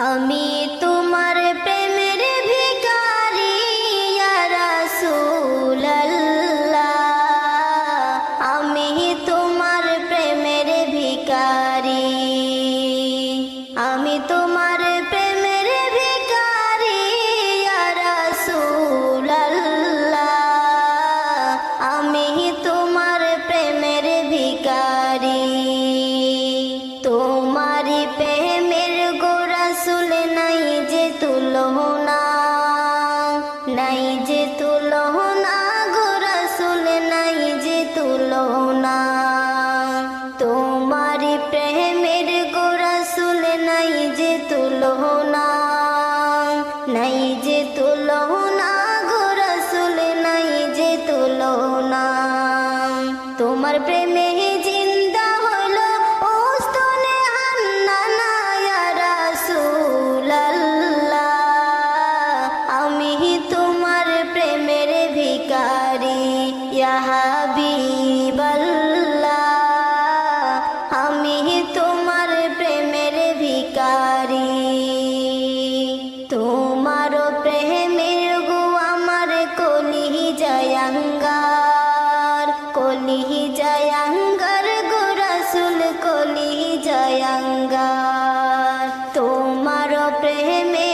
আমি তোমার প্রেমের ভিখারি ইয়া রাসূলুল্লাহ, আমি তোমার প্রেমের ভিখারি, আমি তোমার প্রেমের ভিখারি ইয়া রাসূলুল্লাহ, আমি তোমার প্রেমের ভিখারি। তোমারি প্রেমের গো রাসূল নাই যে তুলনা, নাই যে তুলনা গো রাসূল নাই যে তুলনা। তোমারি প্রেমের গো রাসূল নাই যে তুলনা, নাই যে তুলনা গো রাসূল নাই যে তুলনা। তোমার প্রেমে জিন্দা হলো ওস্তনে হান্নানা ইয়া রাসূলুল্লাহ, আমি তোমার প্রেমের ভিখারি ইয়া হাবিবাল্লাহ, আমি তোমার প্রেমের ভিখারি। তোমার প্রেমের গো আমার কলিজায় আঙ্গার, কলিজায় আঙ্গার গো রাসূল কলিজায় আঙ্গার। তোমার প্রেমে